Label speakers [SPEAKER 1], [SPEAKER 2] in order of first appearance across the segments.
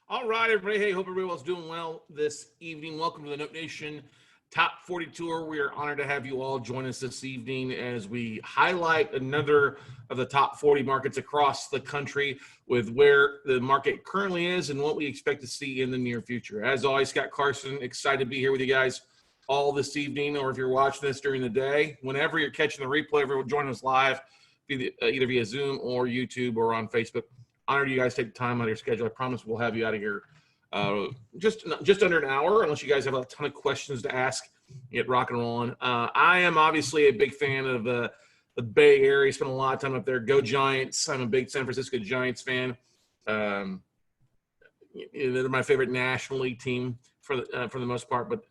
[SPEAKER 1] All right, everybody. Hey, hope everybody's doing well this evening. Welcome to the Note Nation Top 40 Tour. We are honored to have you all join us this evening as we highlight another of the top 40 markets across the country with where the market currently is and what we expect to see in the near future. As always, Scott Carson, excited to be here with you guys all this evening, or if you're watching this during the day, whenever you're catching the replay, everyone join us live, either via Zoom or YouTube or on Facebook. Honored you guys take the time out of your schedule. I promise we'll have you out of here just under an hour, unless you guys have a ton of questions to ask. Get rock and rolling. I am obviously a big fan of the Bay Area. Spent a lot of time up there. Go Giants! I'm a big San Francisco Giants fan. They're my favorite National League team for the most part. But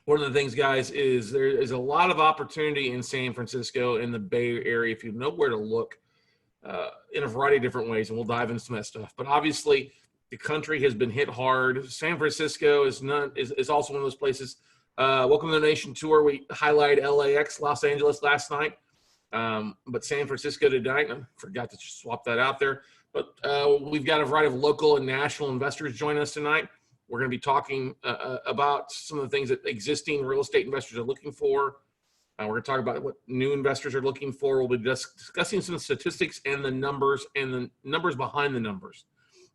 [SPEAKER 1] one of the things, guys, is there is a lot of opportunity in San Francisco in the Bay Area if you know where to look. In a variety of different ways, and we'll dive into some of that stuff. But obviously, the country has been hit hard. San Francisco is also one of those places. Welcome to the Nation Tour. We highlighted LAX, Los Angeles last night, but San Francisco tonight. I forgot to swap that out there. But we've got a variety of local and national investors join us tonight. We're going to be talking about some of the things that existing real estate investors are looking for. We're going to talk about what new investors are looking for. We'll be discussing some statistics and the numbers behind the numbers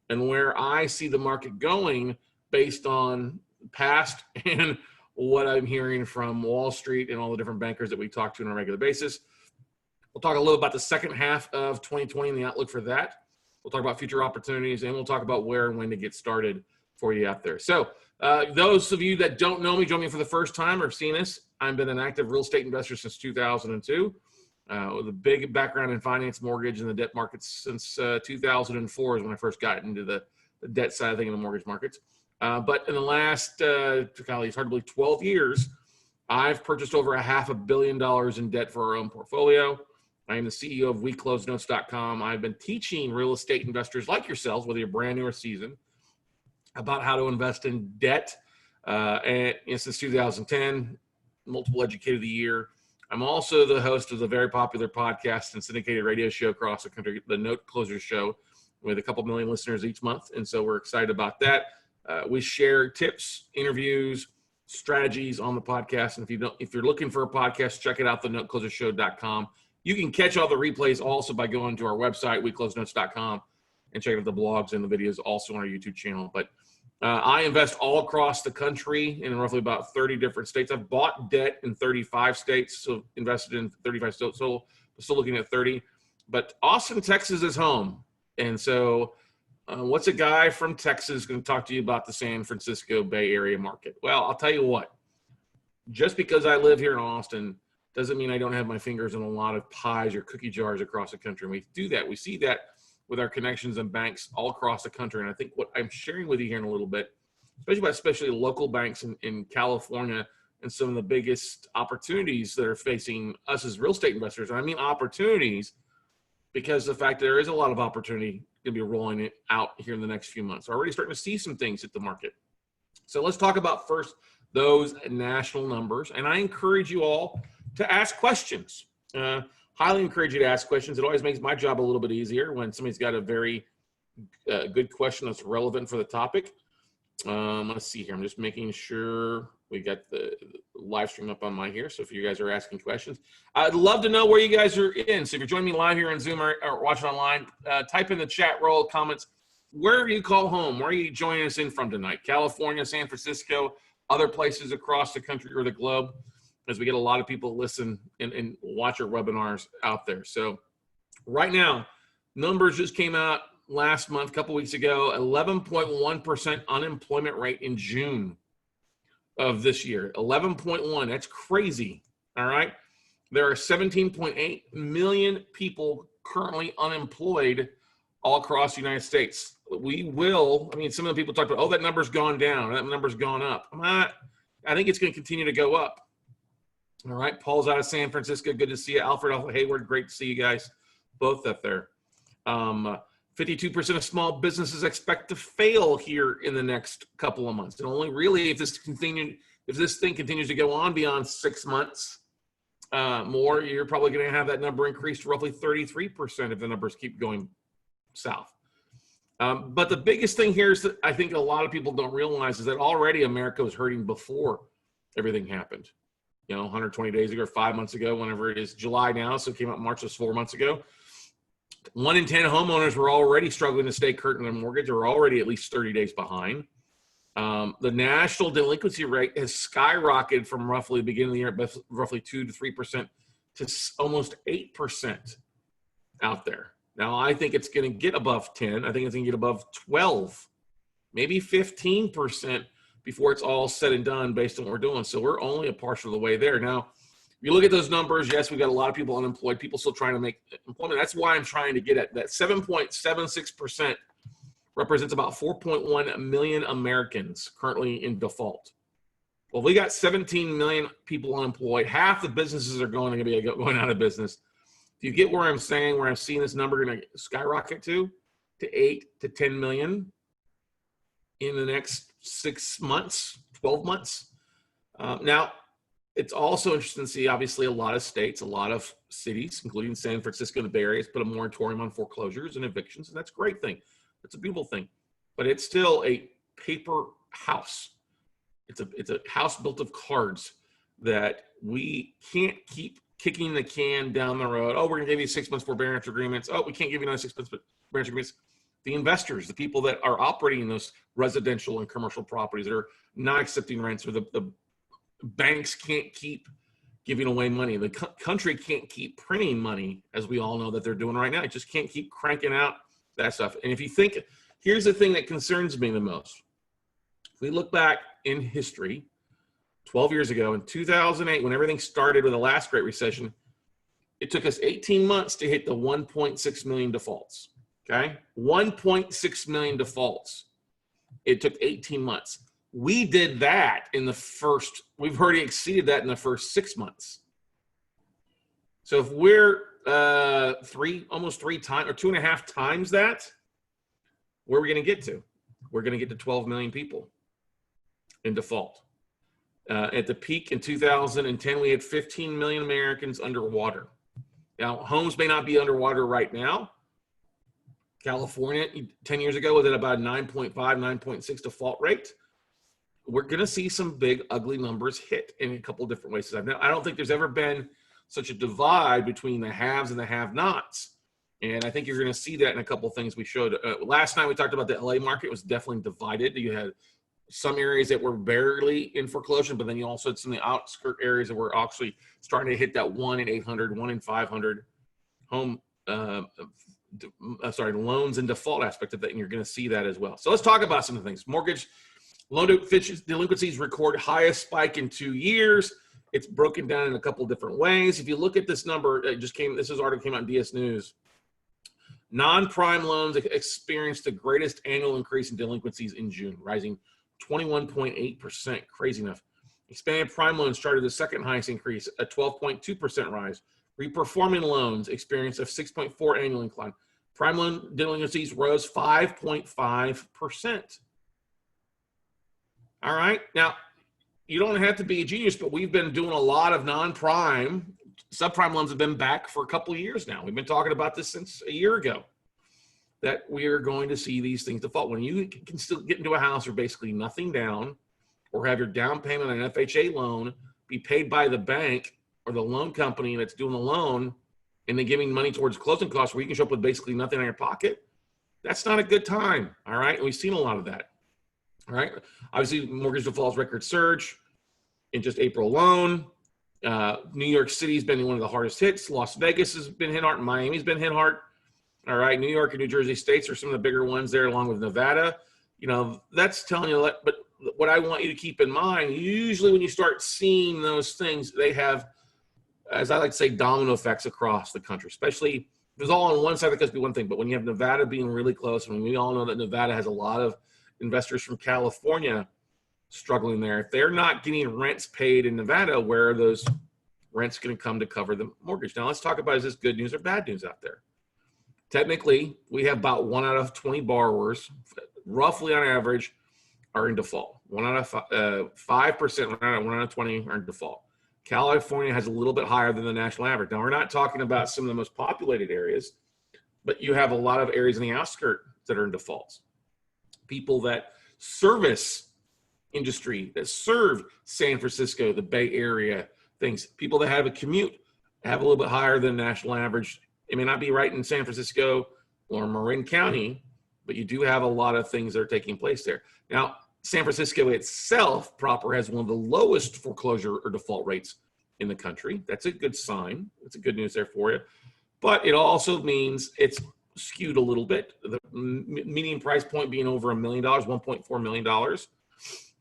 [SPEAKER 1] and where I see the market going based on past and what I'm hearing from Wall Street and all the different bankers that we talk to on a regular basis. We'll talk a little about the second half of 2020 and the outlook for that. We'll talk about future opportunities, and we'll talk about where and when to get started for you out there. So those of you that don't know me, join me for the first time or have seen us, I've been an active real estate investor since 2002, with a big background in finance, mortgage, and the debt markets since 2004 is when I first got into the debt side of things in the mortgage markets. But in the last, it's hard to believe, 12 years, I've purchased over $500 million in debt for our own portfolio. I am the CEO of WeCloseNotes.com. I've been teaching real estate investors like yourselves, whether you're brand new or seasoned, about how to invest in debt since 2010. Multiple Educator of the Year. I'm also the host of the very popular podcast and syndicated radio show across the country, the Note Closer Show, with a couple million listeners each month, and so we're excited about that. We share tips, interviews, strategies on the podcast, and if you're looking for a podcast, check it out, thenoteclosershow.com. You can catch all the replays also by going to our website, WeCloseNotes.com, and check out the blogs and the videos also on our YouTube channel. But I invest all across the country in roughly about 30 different states. I've bought debt in 35 states, so invested in 35 states, so still looking at 30. But Austin, Texas is home. And so what's a guy from Texas going to talk to you about the San Francisco Bay Area market? Well, I'll tell you what. Just because I live here in Austin doesn't mean I don't have my fingers in a lot of pies or cookie jars across the country. And we do that. We see that with our connections and banks all across the country. And I think what I'm sharing with you here in a little bit, especially local banks in California and some of the biggest opportunities that are facing us as real estate investors. And I mean opportunities because the fact that there is a lot of opportunity going to be rolling it out here in the next few months. We're already starting to see some things hit the market. So let's talk about first those national numbers. And I encourage you all to ask questions. Highly encourage you to ask questions. It always makes my job a little bit easier when somebody's got a very good question that's relevant for the topic. Let's see here. I'm just making sure we got the live stream up on my here. So if you guys are asking questions, I'd love to know where you guys are in. So if you're joining me live here on Zoom or watching online, type in the chat roll comments. Where do you call home? Where are you joining us in from tonight? California, San Francisco, other places across the country or the globe, as we get a lot of people listen and watch our webinars out there. So right now, numbers just came out last month, a couple weeks ago, 11.1% unemployment rate in June of this year. 11.1, that's crazy, all right? There are 17.8 million people currently unemployed all across the United States. Some of the people talk about, that number's gone down, that number's gone up. I think it's going to continue to go up. All right, Paul's out of San Francisco. Good to see you. Alfred Hayward, great to see you guys both up there. 52% of small businesses expect to fail here in the next couple of months. And only really if this thing continues to go on beyond 6 months more, you're probably going to have that number increase to roughly 33% if the numbers keep going south. But the biggest thing here is that I think a lot of people don't realize is that already America was hurting before everything happened. 120 days ago, 5 months ago, whenever it is July now, so it came out March, was 4 months ago. 1 in 10 homeowners were already struggling to stay current on their mortgage. They were already at least 30 days behind. The national delinquency rate has skyrocketed from roughly the beginning of the year, roughly 2 to 3%, to almost 8% out there. Now, I think it's going to get above 10. I think it's going to get above 12, maybe 15% before it's all said and done based on what we're doing. So we're only a partial of the way there. Now, if you look at those numbers, yes, we've got a lot of people unemployed, people still trying to make employment. That's why I'm trying to get at that 7.76% represents about 4.1 million Americans currently in default. Well, we got 17 million people unemployed. Half the businesses are going out of business. Do you get where I'm saying, where I'm seeing this number going to skyrocket to 8 to 10 million in the next 6 months, 12 months? Now, it's also interesting to see, obviously, a lot of states, a lot of cities, including San Francisco and the Bay Area, has put a moratorium on foreclosures and evictions, and that's a great thing. It's a beautiful thing, but it's still a paper house. It's a house built of cards that we can't keep kicking the can down the road. Oh, we're going to give you 6 months forbearance agreements. Oh, we can't give you another 6 months forbearance agreements. The investors, the people that are operating those residential and commercial properties that are not accepting rents, or the banks can't keep giving away money. The country can't keep printing money, as we all know that they're doing right now. It just can't keep cranking out that stuff. And if you think, here's the thing that concerns me the most. If we look back in history, 12 years ago in 2008, when everything started with the last Great Recession, it took us 18 months to hit the 1.6 million defaults. Okay, 1.6 million defaults. It took 18 months. We did that we've already exceeded that in the first 6 months. So if we're almost 3 times or 2.5 times that, where are we going to get to? We're going to get to 12 million people in default. At the peak in 2010, we had 15 million Americans underwater. Now, homes may not be underwater right now. California, 10 years ago, was at about 9.5, 9.6 default rate. We're going to see some big, ugly numbers hit in a couple of different ways. I don't think there's ever been such a divide between the haves and the have-nots. And I think you're going to see that in a couple of things we showed. Last night we talked about the LA market. It was definitely divided. You had some areas that were barely in foreclosure, but then you also had some of the outskirt areas that were actually starting to hit that 1 in 800, 1 in 500 home, loans and default aspect of that. And you're going to see that as well. So let's talk about some of the things. Mortgage loan delinquencies record highest spike in 2 years. It's broken down in a couple of different ways. If you look at this number, this article came out in DS News. Non-prime loans experienced the greatest annual increase in delinquencies in June, rising 21.8%. Crazy enough. Expanded prime loans started the second highest increase, a 12.2% rise. Reperforming loans experienced a 6.4% annual incline. Prime loan delinquencies rose 5.5%. All right. Now, you don't have to be a genius, but we've been doing a lot of non-prime. Subprime loans have been back for a couple of years now. We've been talking about this since a year ago, that we are going to see these things default. When you can still get into a house or basically nothing down, or have your down payment on an FHA loan be paid by the bank or the loan company that's doing the loan, and then giving money towards closing costs where you can show up with basically nothing in your pocket, that's not a good time. All right. And we've seen a lot of that. All right. Obviously, mortgage defaults record surge in just April alone. New York City's been one of the hardest hits. Las Vegas has been hit hard. Miami's been hit hard. All right. New York and New Jersey states are some of the bigger ones there, along with Nevada. That's telling you that. But what I want you to keep in mind, usually when you start seeing those things, they have, as I like to say, domino effects across the country, especially if it's all on one side, that could be one thing. But when you have Nevada being really close, I mean, we all know that Nevada has a lot of investors from California struggling there. If they're not getting rents paid in Nevada, where are those rents going to come to cover the mortgage? Now, let's talk about, is this good news or bad news out there? Technically, we have about 1 out of 20 borrowers, roughly on average, are in default. 1 out of 5%, 1 out of 20 are in default. California has a little bit higher than the national average. Now, we're not talking about some of the most populated areas. but you have a lot of areas in the outskirts that are in defaults. People that service industry, that serve San Francisco, the Bay Area, things. People that have a commute have a little bit higher than national average. It may not be right in San Francisco or Marin County, but you do have a lot of things that are taking place there. Now, San Francisco itself proper has one of the lowest foreclosure or default rates in the country. That's a good sign. It's a good news there for you. But it also means it's skewed a little bit. The median price point being over $1 million, $1.4 million.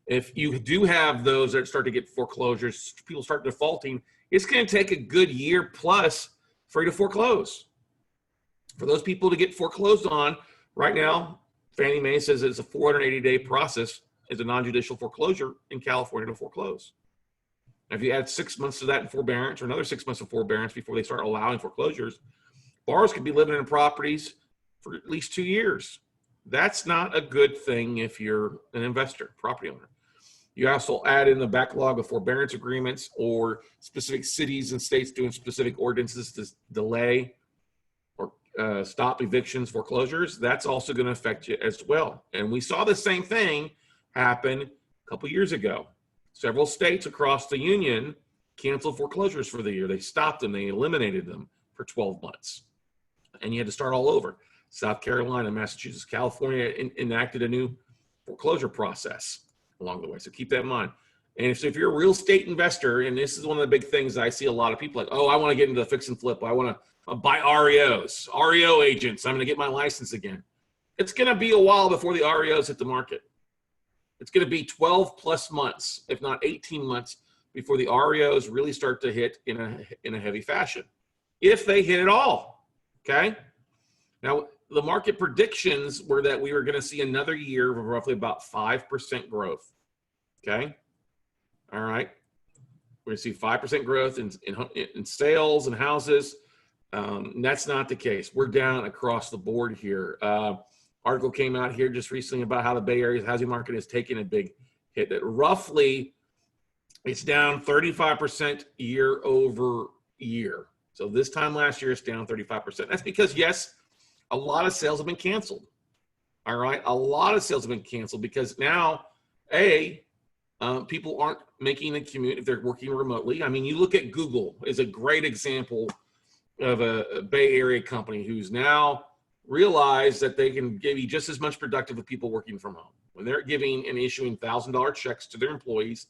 [SPEAKER 1] If you do have those that start to get foreclosures, people start defaulting, it's going to take a good year plus for you to foreclose. For those people to get foreclosed on, right now, Fannie Mae says it's a 480-day process as a non-judicial foreclosure in California to foreclose. Now, if you add 6 months to that in forbearance or another 6 months of forbearance before they start allowing foreclosures, borrowers could be living in properties for at least 2 years. That's not a good thing if you're an investor, property owner. You also add in the backlog of forbearance agreements or specific cities and states doing specific ordinances to delay or stop evictions, foreclosures. That's also going to affect you as well. And we saw the same thing happen a couple years ago. Several states across the union canceled foreclosures for the year. They stopped them. They eliminated them for 12 months. And you had to start all over. South Carolina, Massachusetts, California enacted a new foreclosure process along the way. So keep that in mind. And if you're a real estate investor, and this is one of the big things I see a lot of people like, oh, I want to get into the fix and flip. I want to buy REOs, REO agents. I'm going to get my license again. It's going to be a while before the REOs hit the market. It's going to be 12 plus months, if not 18 months, before the REOs really start to hit in a heavy fashion, if they hit at all. Okay. Now, the market predictions were that we were going to see another year of roughly about 5% growth. Okay. All right. We're going to see 5% growth in sales and houses. That's not the case. We're down across the board here. Article came out here just recently about how the Bay Area's housing market is taking a big hit. That roughly it's down 35% year over year. So this time last year, it's down 35%. That's because, yes, a lot of sales have been canceled. All right. A lot of sales have been canceled because now, people aren't making the commute if they're working remotely. I mean, you look at Google is a great example of a Bay Area company who's now realized that they can give you just as much productive with people working from home. When they're giving and issuing $1,000 checks to their employees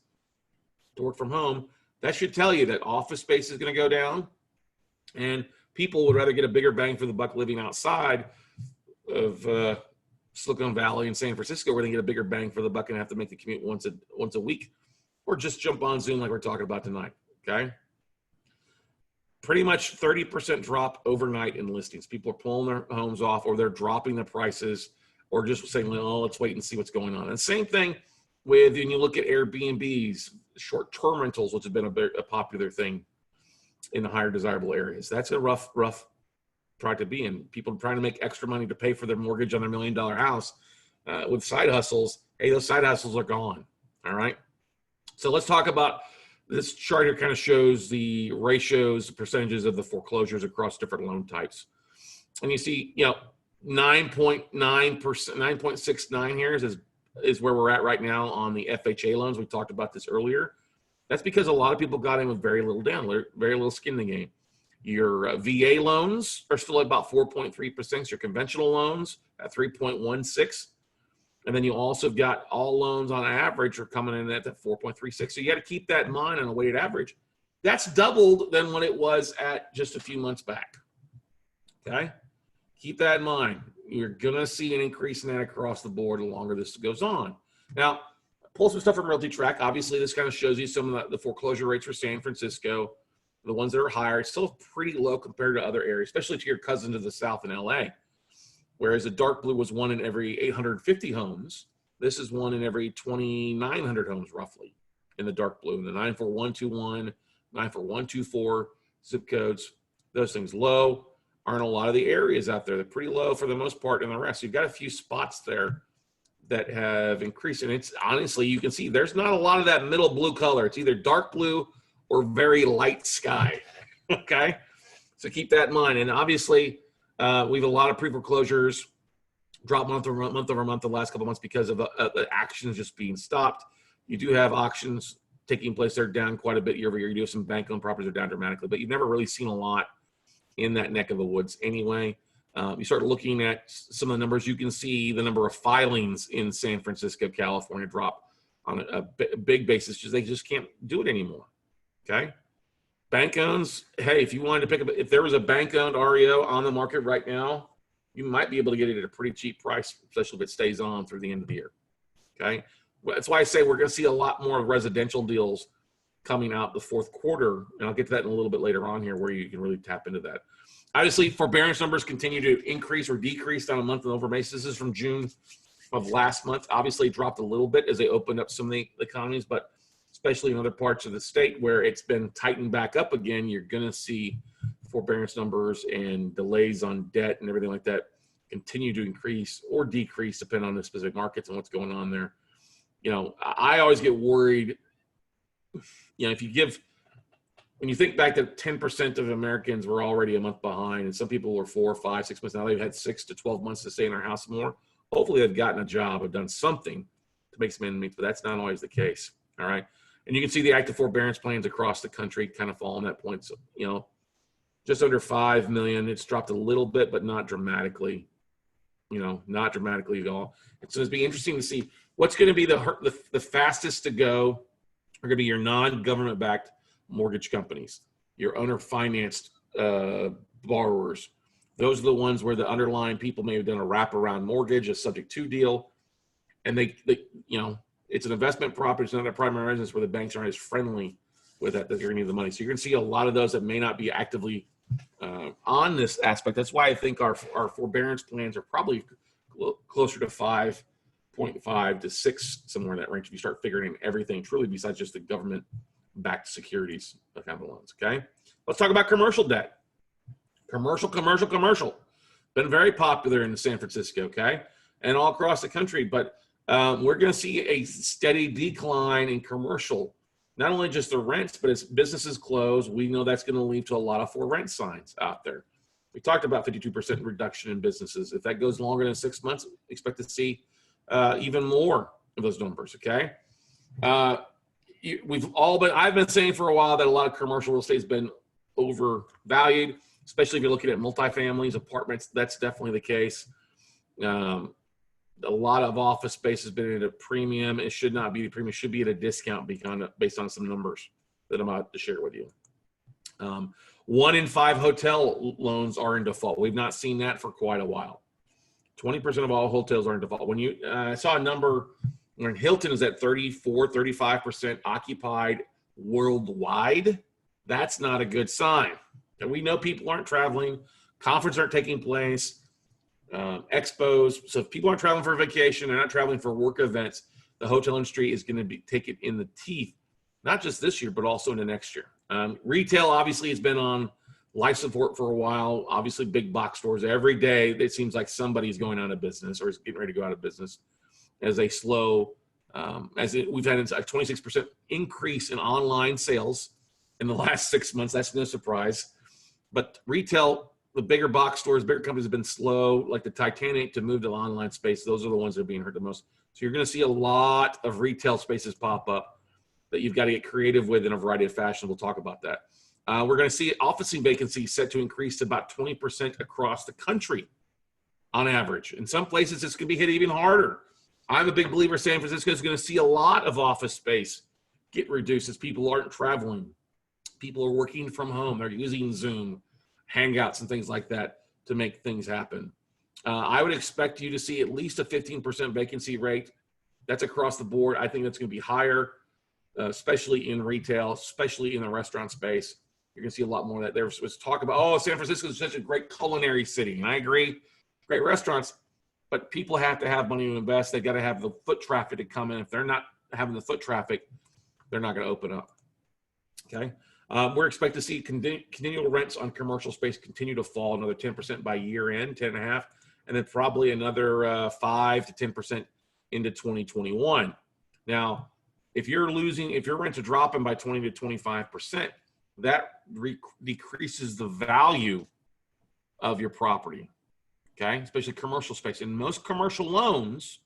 [SPEAKER 1] to work from home, that should tell you that office space is going to go down, and people would rather get a bigger bang for the buck living outside of Silicon Valley and San Francisco, where they get a bigger bang for the buck and have to make the commute once a week, or just jump on Zoom like we're talking about tonight. Okay. Pretty much 30% drop overnight in listings. People are pulling their homes off, or they're dropping the prices, or just saying, oh, let's wait and see what's going on. And same thing with, when you look at Airbnbs, short-term rentals, which have been a popular thing in the higher desirable areas. That's a rough product to be in. People trying to make extra money to pay for their mortgage on their $1 million house with side hustles. Hey, those side hustles are gone. All right. So let's talk about this chart here. Kind of shows the ratios, the percentages of the foreclosures across different loan types. And you see, 9.9%, 9.69 here is where we're at right now on the FHA loans. We talked about this earlier. That's because a lot of people got in with very little down, very little skin in the game. Your VA loans are still at about 4.3%. Your conventional loans at 3.16%. And then you also got all loans on average are coming in at that 4.36. So you got to keep that in mind on a weighted average. That's doubled than when it was at just a few months back. Okay? Keep that in mind. You're going to see an increase in that across the board the longer this goes on. Now, pull some stuff from Realty Track. Obviously, this kind of shows you some of the foreclosure rates for San Francisco. The ones that are higher, it's still pretty low compared to other areas, especially to your cousins to the south in LA. Whereas the dark blue was one in every 850 homes. This is one in every 2,900 homes, roughly, in the dark blue. And the 94121, 94124 zip codes, those things low aren't a lot of the areas out there. They're pretty low for the most part in the rest. You've got a few spots there that have increased. And it's honestly, you can see there's not a lot of that middle blue color. It's either dark blue or very light sky. Okay. So keep that in mind. And obviously We have a lot of pre-foreclosures drop month over month the last couple of months because of the actions just being stopped. You do have auctions taking place. They're down quite a bit year over year. You do have some bank-owned properties are down dramatically, but you've never really seen a lot in that neck of the woods anyway. You start looking at some of the numbers, you can see the number of filings in San Francisco, California drop on a big basis because they just can't do it anymore. Okay. Bank owns, hey, if you wanted to pick up, if there was a bank owned REO on the market right now, you might be able to get it at a pretty cheap price, especially if it stays on through the end of the year. Okay. That's why I say we're going to see a lot more residential deals coming out the fourth quarter. And I'll get to that in a little bit later on here where you can really tap into that. Obviously, forbearance numbers continue to increase or decrease on a month-over basis. This is from June of last month. Obviously, it dropped a little bit as they opened up some of the economies, but especially in other parts of the state where it's been tightened back up again, you're going to see forbearance numbers and delays on debt and everything like that continue to increase or decrease depending on the specific markets and what's going on there. You know, I always get worried, you know, if you give, when you think back that 10% of Americans were already a month behind, and some people were 4, 5, 6 months. Now they've had 6 to 12 months to stay in their house more. Hopefully they've gotten a job or done something to make some ends meet, but that's not always the case. All right. And you can see the active forbearance plans across the country kind of fall on that point. So, you know, just under 5 million. It's dropped a little bit, but not dramatically. You know, not dramatically at all. It's going to be interesting to see what's going to be the fastest to go are going to be your non-government backed mortgage companies, your owner financed borrowers. Those are the ones where the underlying people may have done a wraparound mortgage, a subject to deal, and they you know, it's an investment property, it's not a primary residence where the banks aren't as friendly with that you're going to need the money. So you're going to see a lot of those that may not be actively on this aspect. That's why I think our forbearance plans are probably closer to 5.5 to 6, somewhere in that range if you start figuring in everything truly besides just the government backed securities kind of loans. Okay, let's talk about commercial debt. Commercial been very popular in San Francisco, okay, and all across the country, but we're going to see a steady decline in commercial, not only just the rents, but as businesses close, we know that's going to lead to a lot of for rent signs out there. We talked about 52% reduction in businesses. If that goes longer than 6 months, expect to see even more of those numbers. Okay. I've been saying for a while that a lot of commercial real estate has been overvalued, especially if you're looking at multifamilies, apartments. That's definitely the case. A lot of office space has been at a premium. It should not be a premium. It should be at a discount based on some numbers that I'm about to share with you. 1 in 5 hotel loans are in default. We've not seen that for quite a while. 20% of all hotels are in default. When I saw a number when Hilton is at 35% occupied worldwide, that's not a good sign. And we know people aren't traveling, conferences aren't taking place, expos. So if people aren't traveling for a vacation, they're not traveling for work events, the hotel industry is going to take it in the teeth, not just this year, but also into next year. Retail obviously has been on life support for a while. Obviously, big box stores, every day it seems like somebody's going out of business or is getting ready to go out of business as they slow. We've had a 26% increase in online sales in the last 6 months. That's no surprise. But retail, the bigger box stores, bigger companies have been slow, like the Titanic, to move to the online space. Those are the ones that are being hurt the most. So you're going to see a lot of retail spaces pop up that you've got to get creative with in a variety of fashions. We'll talk about that. We're going to see officing vacancy set to increase to about 20% across the country on average. In some places, it's going to be hit even harder. I'm a big believer San Francisco is going to see a lot of office space get reduced as people aren't traveling. People are working from home. They're using Zoom, Hangouts, and things like that to make things happen. I would expect you to see at least a 15% vacancy rate. That's across the board. I think that's going to be higher, especially in retail, especially in the restaurant space. You're going to see a lot more of that. There was talk about, San Francisco is such a great culinary city. And I agree, great restaurants, but people have to have money to invest. They got to have the foot traffic to come in. If they're not having the foot traffic, they're not going to open up. Okay. We're expected to see continual rents on commercial space continue to fall another 10% by year end, 10.5%, and then probably another 5 to 10% into 2021. Now, if your rents are dropping by 20 to 25%, that decreases the value of your property, okay? Especially commercial space. In most commercial loans,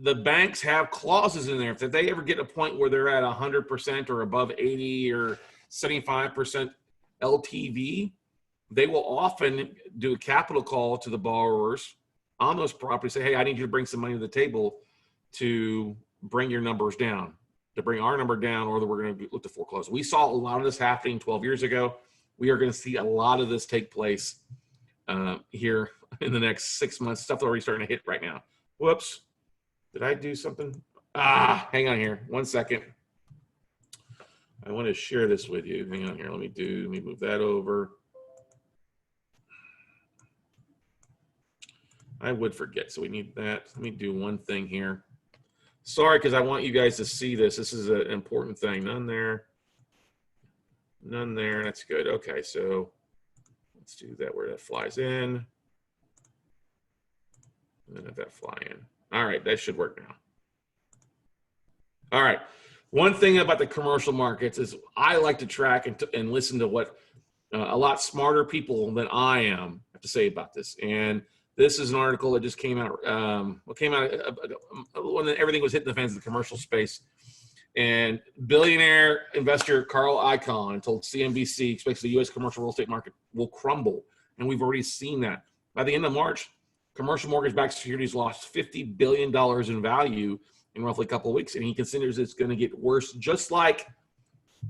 [SPEAKER 1] the banks have clauses in there. If they ever get a point where they're at 100% or above 80 or 75% LTV, they will often do a capital call to the borrowers on those properties, say, hey, I need you to bring some money to the table to bring your numbers down, to bring our number down, or that we're going to look to foreclose. We saw a lot of this happening 12 years ago. We are going to see a lot of this take place here in the next 6 months, stuff that already starting to hit right now. Whoops. Did I do something? Hang on here. 1 second. I want to share this with you. Hang on here. Let me move that over. I would forget, so we need that. Let me do one thing here. Sorry, because I want you guys to see this. This is an important thing. None there. None there. That's good. Okay, so let's do that where that flies in. And then let that fly in. All right, that should work now. All right. One thing about the commercial markets is I like to track and listen to what a lot smarter people than I am have to say about this. And this is an article that just came out. When everything was hitting the fans in the commercial space. And billionaire investor Carl Icahn told CNBC expects the U.S. commercial real estate market will crumble. And we've already seen that. By the end of March, commercial mortgage-backed securities lost $50 billion in value in roughly a couple of weeks. And he considers it's going to get worse, just like,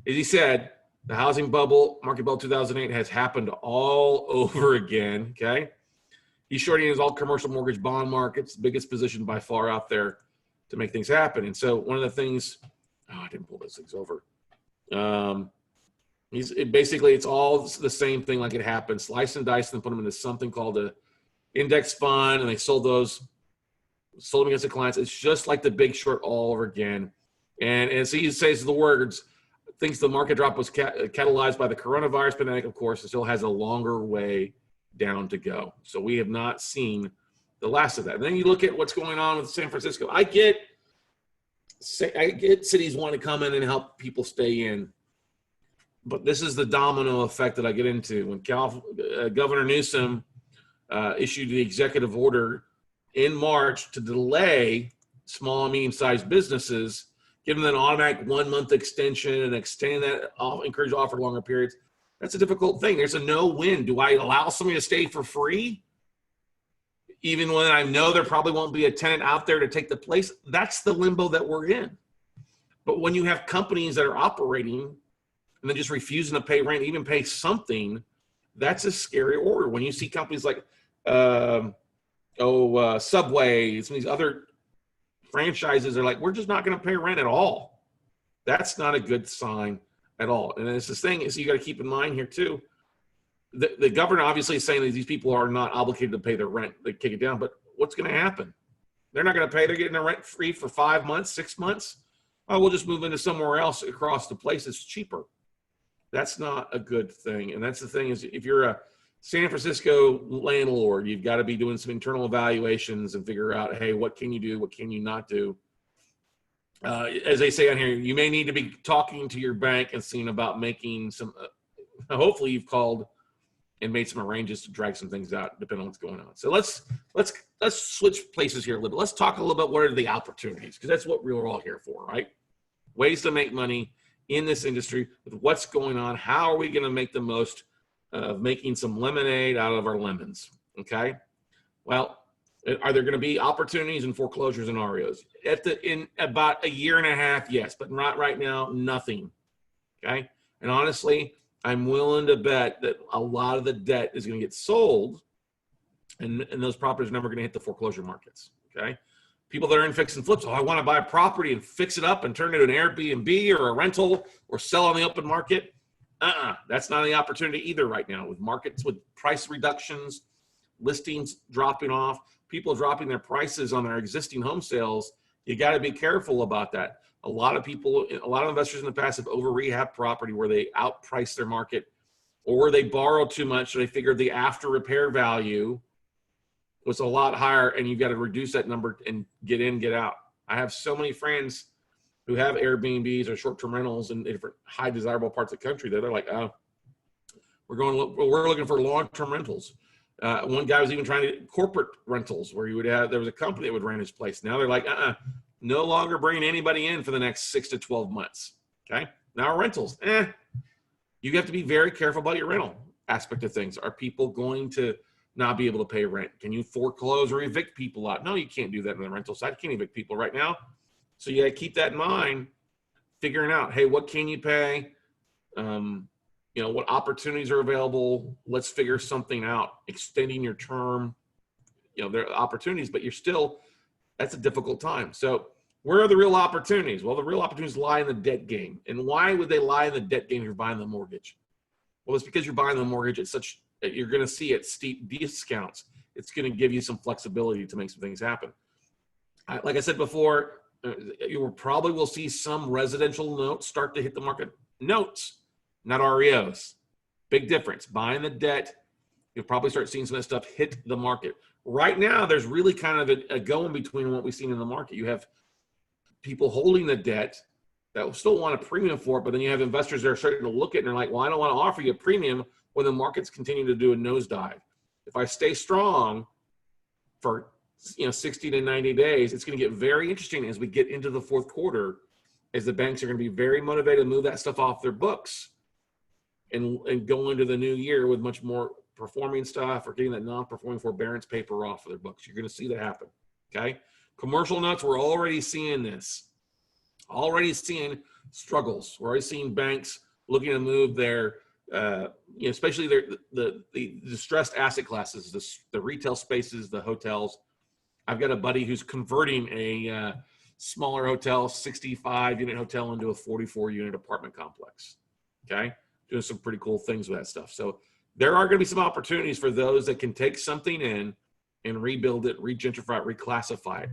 [SPEAKER 1] as he said, the housing bubble, market bubble 2008 has happened all over again, okay? He's shorting his all commercial mortgage bond markets, biggest position by far out there to make things happen. And so one of the things, I didn't pull those things over. It's all the same thing like it happened. Slice and dice and put them into something called a index fund, and they sold them against the clients. It's just like the Big Short all over again. And as he says the words, thinks the market drop was catalyzed by the coronavirus pandemic, of course, it still has a longer way down to go. So we have not seen the last of that. And then you look at what's going on with San Francisco. I get cities want to come in and help people stay in, but this is the domino effect that I get into. When Governor Newsom issued the executive order in March to delay small and medium-sized businesses, give them an automatic 1 month extension and extend that, encourage offer longer periods. That's a difficult thing. There's a no-win. Do I allow somebody to stay for free, even when I know there probably won't be a tenant out there to take the place? That's the limbo that we're in. But when you have companies that are operating and then just refusing to pay rent, even pay something, that's a scary order. When you see companies like Subway, some of these other franchises are like, we're just not going to pay rent at all. That's not a good sign at all. And it's this thing is you got to keep in mind here too. The governor obviously is saying that these people are not obligated to pay their rent. They kick it down, but what's going to happen? They're not going to pay. They're getting their rent free for 5 months, 6 months. Oh, we'll just move into somewhere else across the place that's cheaper. That's not a good thing. And that's the thing is if you're a San Francisco landlord, you've got to be doing some internal evaluations and figure out, hey, what can you do? What can you not do? As they say on here, you may need to be talking to your bank and seeing about making some, hopefully you've called and made some arrangements to drag some things out, depending on what's going on. So let's switch places here a little bit. Let's talk a little bit, what are the opportunities? Because that's what we're all here for, right? Ways to make money in this industry with what's going on. How are we going to make the most of making some lemonade out of our lemons, okay? Well, are there going to be opportunities in foreclosures and REOs? In about a year and a half, yes, but not right now, nothing, okay? And honestly, I'm willing to bet that a lot of the debt is going to get sold and those properties are never going to hit the foreclosure markets, okay? People that are in fix and flips, I want to buy a property and fix it up and turn it into an Airbnb or a rental or sell on the open market. That's not the opportunity either right now with markets, with price reductions, listings dropping off, people dropping their prices on their existing home sales. You got to be careful about that. A lot of investors in the past have over-rehabbed property where they outprice their market or they borrow too much. So they figure the after repair value was a lot higher and you've got to reduce that number and get in, get out. I have so many friends who have Airbnbs or short-term rentals in different high desirable parts of the country that they're like, oh, We're looking for long-term rentals. One guy was even trying to get corporate rentals where there was a company that would rent his place. Now they're like, no longer bringing anybody in for the next 6 to 12 months. Okay. Now rentals, you have to be very careful about your rental aspect of things. Are people going to not be able to pay rent? Can you foreclose or evict people out? No, you can't do that on the rental side. You can't evict people right now. So you got to keep that in mind, figuring out, hey, what can you pay? What opportunities are available? Let's figure something out. Extending your term, there are opportunities, but that's a difficult time. So where are the real opportunities? Well, the real opportunities lie in the debt game. And why would they lie in the debt game if you're buying the mortgage? Well, it's because you're buying the mortgage you're going to see at steep discounts. It's going to give you some flexibility to make some things happen. Like I said before, you probably will see some residential notes start to hit the market. Notes, not REOs. Big difference. Buying the debt, you'll probably start seeing some of that stuff hit the market. Right now, there's really kind of a go-in between what we've seen in the market. You have people holding the debt that will still want a premium for it, but then you have investors that are starting to look at it and they're like, well, I don't want to offer you a premium when the market's continuing to do a nosedive. If I stay strong for 60 to 90 days, it's going to get very interesting as we get into the fourth quarter, as the banks are going to be very motivated to move that stuff off their books and go into the new year with much more performing stuff or getting that non-performing forbearance paper off of their books. You're going to see that happen. Okay. Commercial notes, we're already seeing this. Already seeing struggles. We're already seeing banks looking to move their, especially the distressed asset classes, the retail spaces, the hotels. I've got a buddy who's converting a smaller hotel, 65-unit hotel, into a 44-unit apartment complex. Okay, doing some pretty cool things with that stuff. So there are going to be some opportunities for those that can take something in and rebuild it, regentrify it, reclassify it.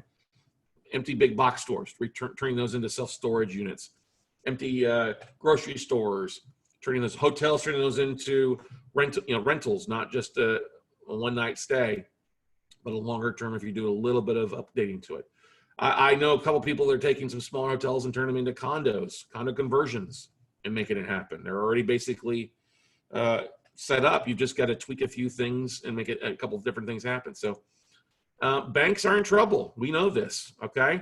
[SPEAKER 1] Empty big box stores, turning those into self-storage units. Empty grocery stores, turning those hotels, turning those into rentals, not just a one-night stay, but a longer term if you do a little bit of updating to it. I know a couple people that are taking some smaller hotels and turning them into condos, condo conversions, and making it happen. They're already basically set up. You've just got to tweak a few things and make it a couple of different things happen. So banks are in trouble. We know this, okay?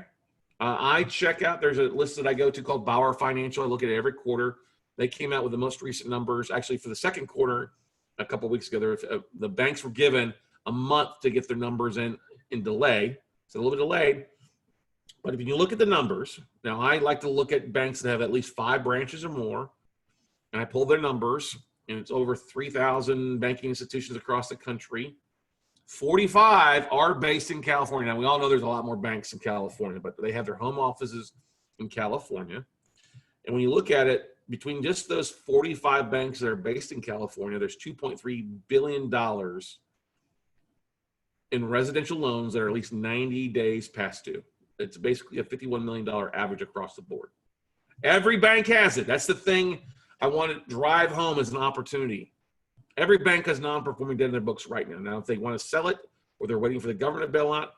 [SPEAKER 1] I check out, there's a list that I go to called Bauer Financial. I look at it every quarter. They came out with the most recent numbers. Actually, for the second quarter, a couple of weeks ago, the banks were given a month to get their numbers in delay. It's a little bit delayed. But if you look at the numbers, now I like to look at banks that have at least 5 branches or more, and I pull their numbers, and it's over 3,000 banking institutions across the country. 45 are based in California. Now, we all know there's a lot more banks in California, but they have their home offices in California. And when you look at it, between just those 45 banks that are based in California, there's $2.3 billion in residential loans that are at least 90 days past due. It's basically a $51 million average across the board. Every bank has it. That's the thing I want to drive home as an opportunity. Every bank has non-performing debt in their books right now. Now, if they want to sell it or they're waiting for the government bailout,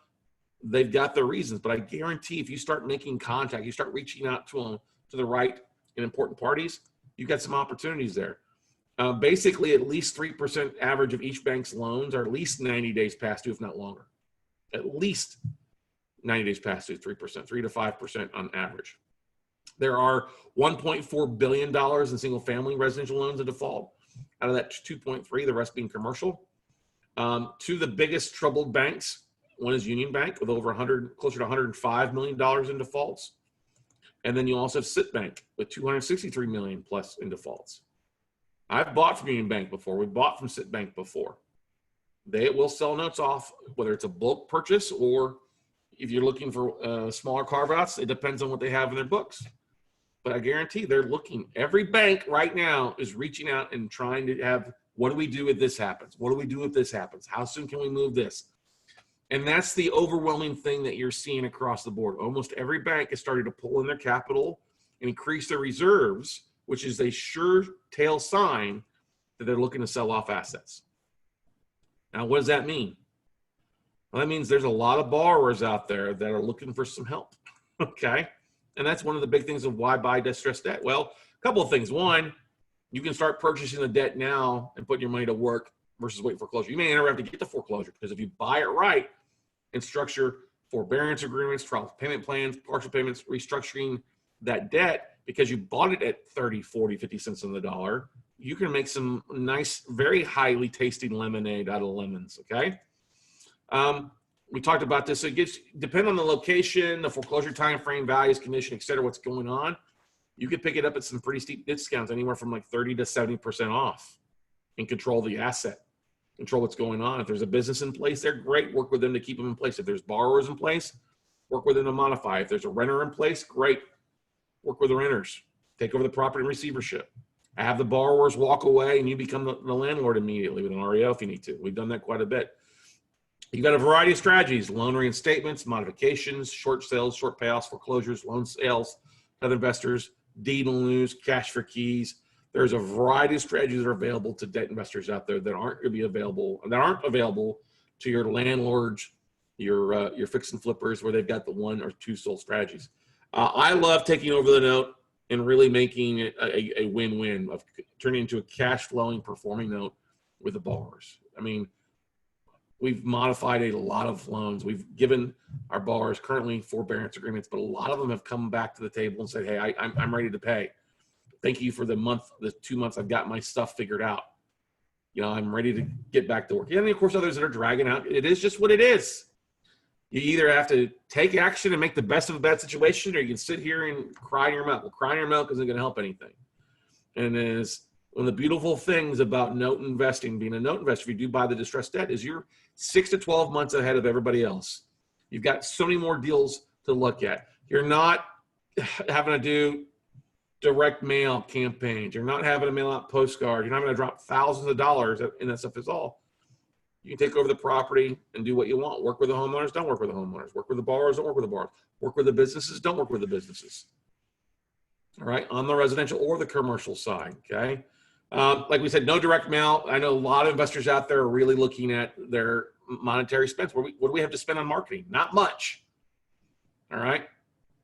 [SPEAKER 1] they've got their reasons. But I guarantee if you start making contact, you start reaching out to them, to the right and important parties, you've got some opportunities there. Basically, at least 3% average of each bank's loans are at least 90 days past due, if not longer. At least 90 days past due, 3%, 3 to 5% on average. There are $1.4 billion in single-family residential loans in default. Out of that 2.3, the rest being commercial. Two of the biggest troubled banks, one is Union Bank with over closer to $105 million in defaults. And then you also have Citibank with $263 million plus in defaults. I've bought from Union Bank before. We've bought from Citibank before. They will sell notes off, whether it's a bulk purchase or if you're looking for smaller carve-outs. It depends on what they have in their books. But I guarantee they're looking. Every bank right now is reaching out and trying to have, what do we do if this happens? What do we do if this happens? How soon can we move this? And that's the overwhelming thing that you're seeing across the board. Almost every bank has started to pull in their capital and increase their reserves, which is a sure tail sign that they're looking to sell off assets. Now, what does that mean? Well, that means there's a lot of borrowers out there that are looking for some help, okay? And that's one of the big things of why buy distressed debt. Well, a couple of things. One, You can start purchasing the debt now and putting your money to work versus wait for foreclosure. You may never have to get to foreclosure, because if you buy it right and structure forbearance agreements, trial payment plans, partial payments, restructuring that debt because you bought it at 30, 40, 50 cents on the dollar, you can make some nice, very highly tasting lemonade out of lemons, okay? We talked about this. So it gets, depending on the location, the foreclosure time frame, values, condition, et cetera, what's going on, you could pick it up at some pretty steep discounts, anywhere from like 30 to 70% off, and control the asset, control what's going on. If there's a business in place, they're great. Work with them to keep them in place. If there's borrowers in place, work with them to modify. If there's a renter in place, great. Work with the renters. Take over the property in receivership. Have the borrowers walk away and you become the landlord immediately with an REO if you need to. We've done that quite a bit. You've got a variety of strategies: loan reinstatements, modifications, short sales, short payoffs, foreclosures, loan sales to other investors, deed and liens, cash for keys. There's a variety of strategies that are available to debt investors out there that aren't going to be available, and that aren't available to your landlords, your fix and flippers, where they've got the one or two sold strategies. I love taking over the note and really making it a win-win, of turning into a cash flowing performing note with the borrowers. I mean, we've modified a lot of loans. We've given our borrowers currently forbearance agreements, but a lot of them have come back to the table and said, hey, I'm ready to pay. Thank you for the 2 months I've got my stuff figured out. You know, I'm ready to get back to work. And of course, others that are dragging out. It is just what it is. You either have to take action and make the best of a bad situation, or you can sit here and cry in your milk. Well, crying in your milk isn't going to help anything. And as one of the beautiful things about note investing, being a note investor, if you do buy the distressed debt, is you're 6 to 12 months ahead of everybody else. You've got so many more deals to look at. You're not having to do direct mail campaigns. You're not having to mail out postcards. You're not going to drop thousands of dollars in that stuff. Is all. You can take over the property and do what you want. Work with the homeowners, don't work with the homeowners. Work with the borrowers, don't work with the borrowers. Work with the businesses, don't work with the businesses. All right, on the residential or the commercial side, okay? Like we said, no direct mail. I know a lot of investors out there are really looking at their monetary spends. What do we have to spend on marketing? Not much, all right?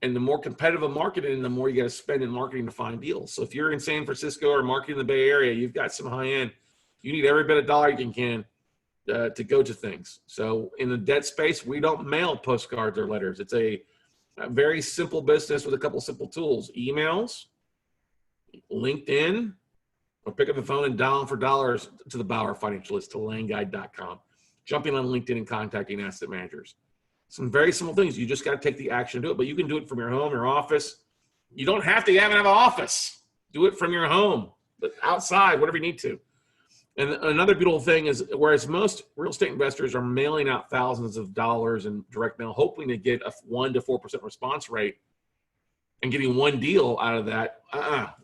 [SPEAKER 1] And the more competitive a marketing, the more you got to spend in marketing to find deals. So if you're in San Francisco or marketing in the Bay Area, you've got some high end. You need every bit of dollar you can to go to things. So in the debt space, we don't mail postcards or letters. It's a very simple business with a couple simple tools: emails, LinkedIn, or pick up the phone and dial for dollars to the Bauer Financialist, to landguide.com, jumping on LinkedIn and contacting asset managers. Some very simple things. You just got to take the action to do it, but you can do it from your home, your office. You don't have to have an office. Do it from your home, but outside, whatever you need to. And another beautiful thing is, whereas most real estate investors are mailing out thousands of dollars in direct mail, hoping to get a 1 to 4% response rate and getting one deal out of that,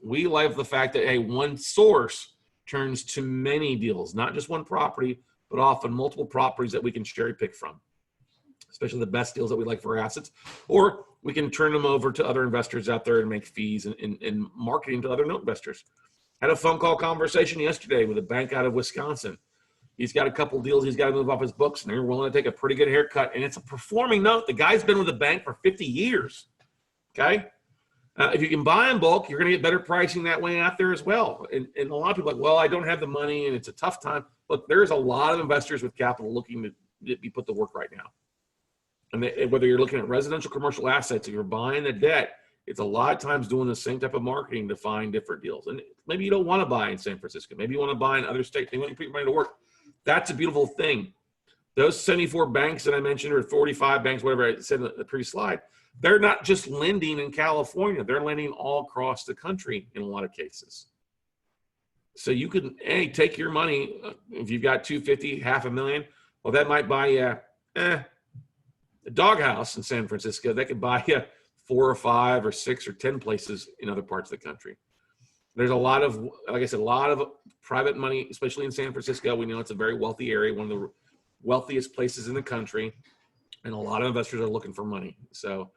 [SPEAKER 1] we love the fact that, hey, one source turns to many deals, not just one property, but often multiple properties that we can cherry pick from, especially the best deals that we like for our assets. Or we can turn them over to other investors out there and make fees and marketing to other note investors. Had a phone call conversation yesterday with a bank out of Wisconsin. He's got a couple deals he's got to move off his books, and they're willing to take a pretty good haircut. And it's a performing note. The guy's been with the bank for 50 years. Okay? If you can buy in bulk, you're going to get better pricing that way out there as well. And a lot of people are like, well, I don't have the money and it's a tough time. Look, there's a lot of investors with capital looking to be put to work right now. And whether you're looking at residential, commercial assets, if you're buying the debt, it's a lot of times doing the same type of marketing to find different deals. And maybe you don't want to buy in San Francisco. Maybe you want to buy in other states. You want to put your money to work. That's a beautiful thing. Those 74 banks that I mentioned, or 45 banks, whatever I said in the previous slide, they're not just lending in California. They're lending all across the country in a lot of cases. So you can, take your money. If you've got $250,000, $500,000, well, that might buy you a doghouse in San Francisco. That could buy you 4 or 5 or 6 or 10 places in other parts of the country. There's a lot of, like I said, a lot of private money, especially in San Francisco. We know it's a very wealthy area, one of the wealthiest places in the country, and a lot of investors are looking for money. So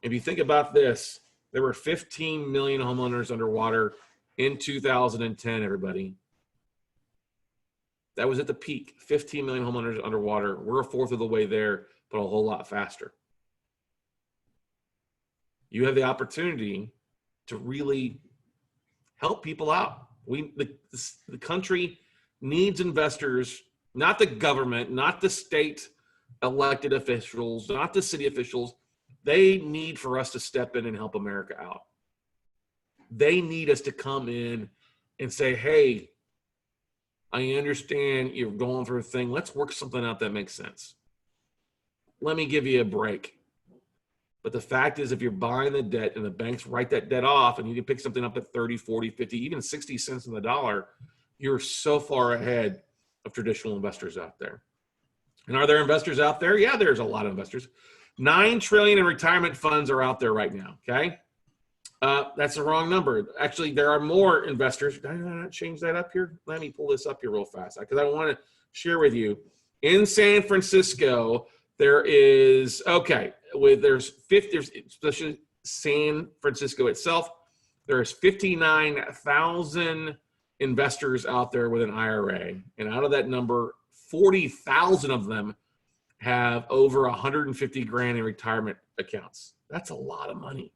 [SPEAKER 1] if you think about this, there were 15 million homeowners underwater in 2010, everybody. That was at the peak. 15 million homeowners underwater. We're a fourth of the way there, but a whole lot faster. You have the opportunity to really help people out. The country needs investors, not the government, not the state elected officials, not the city officials. They need for us to step in and help America out. They need us to come in and say, hey, I understand you're going through a thing. Let's work something out that makes sense. Let me give you a break. But the fact is, if you're buying the debt and the banks write that debt off and you can pick something up at 30, 40, 50, even 60 cents on the dollar, you're so far ahead of traditional investors out there. And are there investors out there? Yeah, there's a lot of investors. $9 trillion in retirement funds are out there right now, okay? That's the wrong number. Actually, there are more investors. Did I not change that up here? Let me pull this up here real fast because I want to share with you. In San Francisco, there is, there's especially San Francisco itself, there's 59,000 investors out there with an IRA. And out of that number, 40,000 of them have over 150 grand in retirement accounts. That's a lot of money.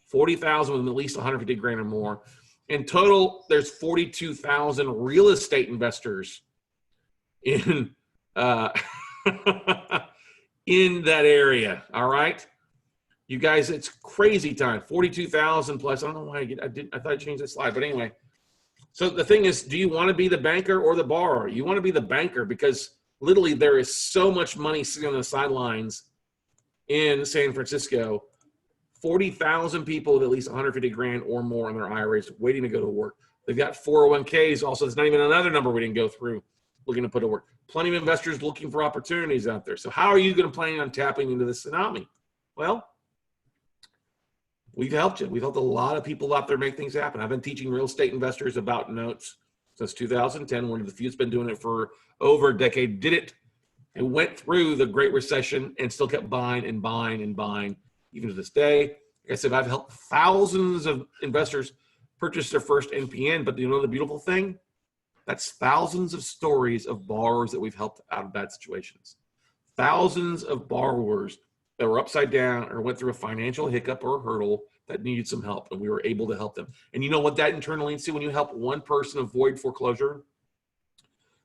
[SPEAKER 1] 40,000 with at least 150 grand or more. In total, there's 42,000 real estate investors in in that area. All right, you guys, it's crazy time. 42,000 plus. I don't know why I thought I changed the slide, but anyway. So the thing is, do you want to be the banker or the borrower? You want to be the banker because literally there is so much money sitting on the sidelines in San Francisco. 40,000 people with at least 150 grand or more in their IRAs waiting to go to work. They've got 401ks. Also, there's not even another number we didn't go through looking to put to work. Plenty of investors looking for opportunities out there. So how are you going to plan on tapping into this tsunami? Well, we've helped you. We've helped a lot of people out there make things happen. I've been teaching real estate investors about notes since 2010. One of the few that's been doing it for over a decade. Did it and went through the Great Recession and still kept buying and buying and buying. Even to this day, like I said, I've helped thousands of investors purchase their first NPN. But you know the beautiful thing? That's thousands of stories of borrowers that we've helped out of bad situations. Thousands of borrowers that were upside down or went through a financial hiccup or a hurdle that needed some help, and we were able to help them. And you know what that in turn leads to? When you help one person avoid foreclosure,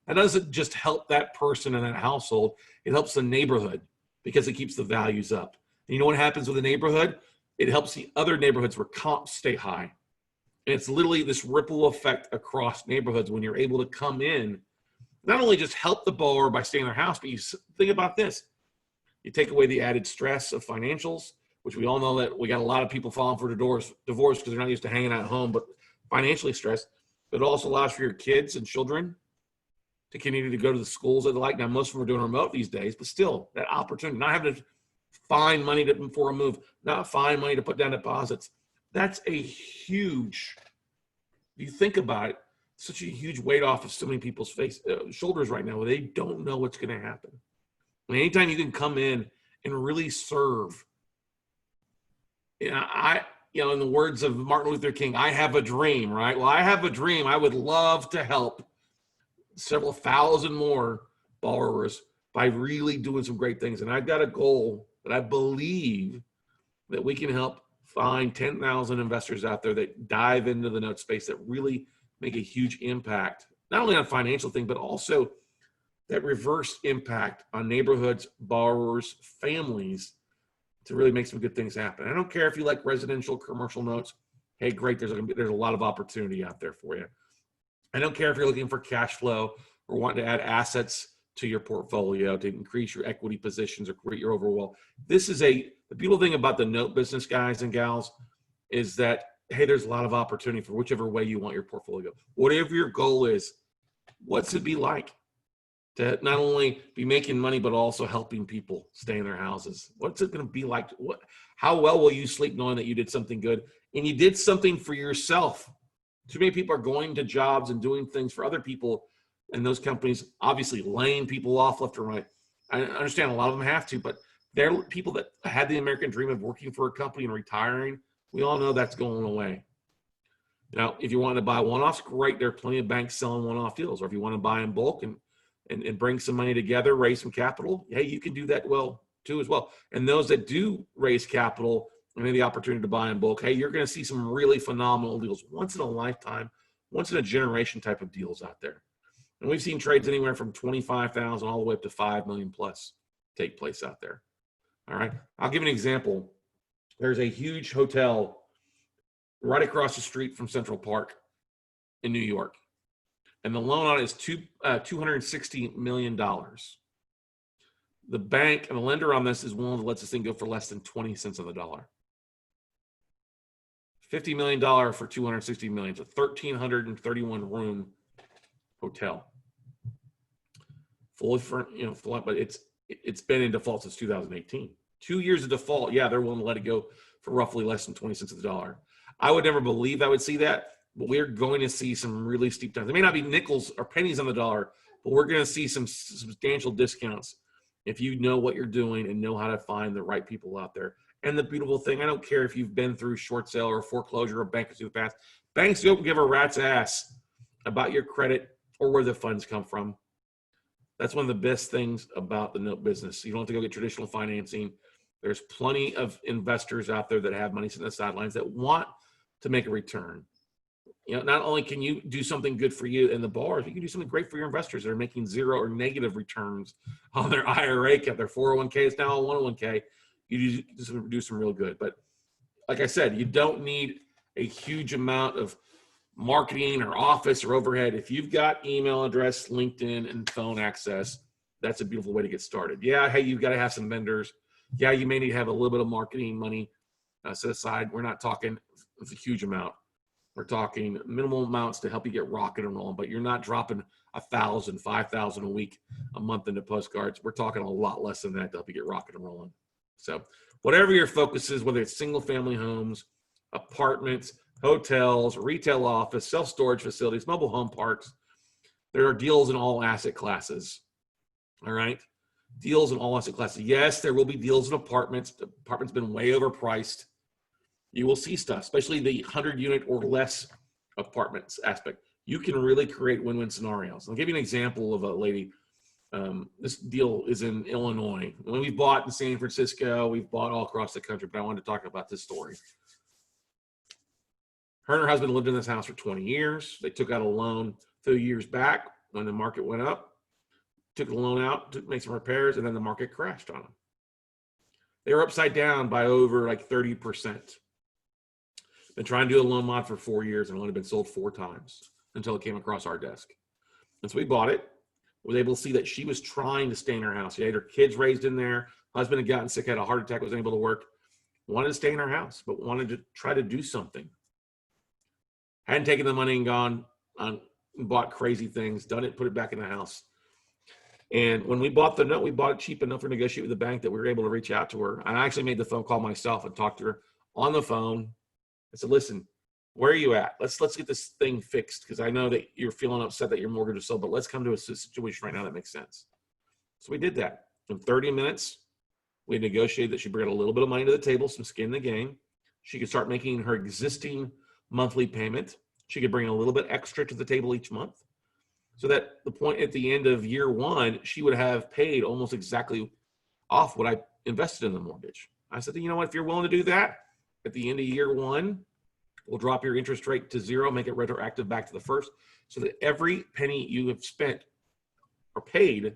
[SPEAKER 1] that doesn't just help that person in that household, it helps the neighborhood because it keeps the values up. And you know what happens with the neighborhood? It helps the other neighborhoods where comps stay high. And it's literally this ripple effect across neighborhoods when you're able to come in, not only just help the borrower by staying in their house, but you think about this. You take away the added stress of financials, which we all know that we got a lot of people falling for divorce because they're not used to hanging out at home, but financially stressed. But it also allows for your kids and children to continue to go to the schools that they like. Now, most of them are doing remote these days, but still that opportunity, not having to find money for a move, not find money to put down deposits. That's a huge, if you think about it, such a huge weight off of so many people's shoulders right now where they don't know what's going to happen. And anytime you can come in and really serve, in the words of Martin Luther King, I have a dream, right? Well, I have a dream. I would love to help several thousand more borrowers by really doing some great things. And I've got a goal that I believe that we can help find 10,000 investors out there that dive into the note space that really make a huge impact, not only on financial thing, but also that reverse impact on neighborhoods, borrowers, families to really make some good things happen. I don't care if you like residential, commercial notes. Hey, great, there's a lot of opportunity out there for you. I don't care if you're looking for cash flow or wanting to add assets to your portfolio to increase your equity positions or create your overall. The beautiful thing about the note business, guys and gals, is that, hey, there's a lot of opportunity for whichever way you want your portfolio. Whatever your goal is, what's it be like to not only be making money, but also helping people stay in their houses? What's it going to be like? How well will you sleep knowing that you did something good and you did something for yourself? Too many people are going to jobs and doing things for other people, and those companies obviously laying people off left or right. I understand a lot of them have to, but they're people that had the American dream of working for a company and retiring. We all know that's going away. Now, if you want to buy one-offs, great. There are plenty of banks selling one-off deals. Or if you want to buy in bulk and bring some money together, raise some capital, hey, you can do that too as well. And those that do raise capital and have the opportunity to buy in bulk, hey, you're going to see some really phenomenal deals, once in a lifetime once in a generation type of deals out there. And we've seen trades anywhere from 25,000 all the way up to 5 million plus take place out there. All right. I'll give you an example. There's a huge hotel right across the street from Central Park in New York. And the loan on it is $260 million. The bank and the lender on this is willing to let this thing go for less than 20 cents on the dollar. $50 million for $260 million. It's a 1,331 room hotel. Fully, but it's been in default since 2018. 2 years of default. Yeah, they're willing to let it go for roughly less than 20 cents on the dollar. I would never believe I would see that, but we're going to see some really steep times. It may not be nickels or pennies on the dollar, but we're going to see some substantial discounts if you know what you're doing and know how to find the right people out there. And the beautiful thing, I don't care if you've been through short sale or foreclosure or bankruptcy in the past. Banks don't give a rat's ass about your credit or where the funds come from. That's one of the best things about the note business. You don't have to go get traditional financing. There's plenty of investors out there that have money sitting on the sidelines that want to make a return. Not only can you do something good for you and the borrowers, you can do something great for your investors that are making zero or negative returns on their IRA account. Their 401k is now a 101k. You do some real good. But like I said, you don't need a huge amount of marketing or office or overhead. If you've got email address, LinkedIn, and phone access, that's a beautiful way to get started. Yeah, hey, you've got to have some vendors. Yeah, you may need to have a little bit of marketing money set aside. We're not talking it's a huge amount. We're talking minimal amounts to help you get rocking and rolling, but you're not dropping 1,000, 5,000 a week, a month into postcards. We're talking a lot less than that to help you get rocking and rolling. So whatever your focus is, whether it's single family homes, apartments, hotels, retail office, self-storage facilities, mobile home parks, there are deals in all asset classes. All right. Deals in all asset classes. Yes, there will be deals in apartments. The apartment's been way overpriced. You will see stuff, especially the 100-unit or less apartments aspect. You can really create win-win scenarios. I'll give you an example of a lady. This deal is in Illinois. When we've bought in San Francisco, we've bought all across the country, but I wanted to talk about this story. Her and her husband lived in this house for 20 years. They took out a loan a few years back when the market went up, took the loan out to make some repairs, and then the market crashed on them. They were upside down by over like 30%. Been trying to do a loan mod for 4 years and only been sold 4 times until it came across our desk. And so we bought it. Was able to see that she was trying to stay in her house. She had her kids raised in there. Husband had gotten sick, had a heart attack, wasn't able to work. Wanted to stay in her house, but wanted to try to do something. Hadn't taken the money and gone on and bought crazy things, done it, put it back in the house. And when we bought the note, we bought it cheap enough to negotiate with the bank that we were able to reach out to her. I actually made the phone call myself and talked to her on the phone. I said, listen, where are you at? Let's get this thing fixed, because I know that you're feeling upset that your mortgage is sold, but let's come to a situation right now that makes sense. So we did that. In 30 minutes, we negotiated that she brought a little bit of money to the table, some skin in the game. She could start making her existing monthly payment. She could bring a little bit extra to the table each month, so that the point at the end of year 1, she would have paid almost exactly off what I invested in the mortgage. I said, you know what, if you're willing to do that, at the end of year 1, we'll drop your interest rate to 0, make it retroactive back to the first, so that every penny you have spent or paid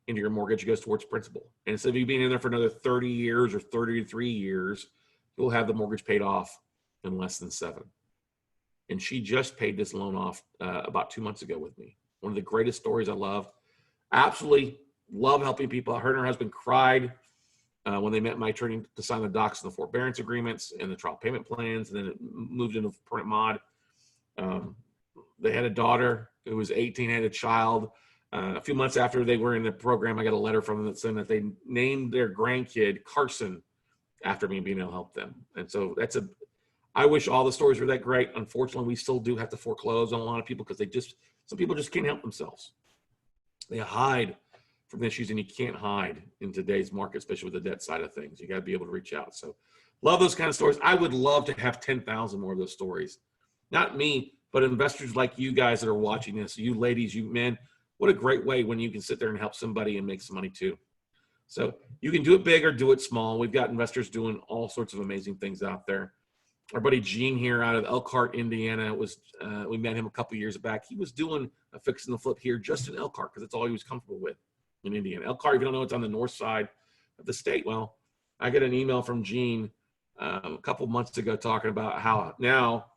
[SPEAKER 1] into your mortgage goes towards principal. And instead of you being in there for another 30 years or 33 years, you'll have the mortgage paid off in less than 7. And she just paid this loan off about 2 months ago with me. One of the greatest stories I love. Absolutely love helping people. Her and her husband cried when they met my attorney to sign the docs and the forbearance agreements and the trial payment plans, and then it moved into permanent mod. They had a daughter who was 18, had a child. A few months after they were in the program, I got a letter from them that said that they named their grandkid Carson after me being able to help them. And so I wish all the stories were that great. Unfortunately, we still do have to foreclose on a lot of people because some people just can't help themselves. They hide from issues, and you can't hide in today's market, especially with the debt side of things. You got to be able to reach out. So love those kind of stories. I would love to have 10,000 more of those stories. Not me, but investors like you guys that are watching this, you ladies, you men. What a great way when you can sit there and help somebody and make some money too. So you can do it big or do it small. We've got investors doing all sorts of amazing things out there. our buddy Gene here out of Elkhart, Indiana. We met him a couple years back. He was doing a fix and the flip here just in Elkhart because that's all he was comfortable with in Indiana. Elkhart, if you don't know, it's on the north side of the state. Well, I get an email from Gene a couple months ago talking about how now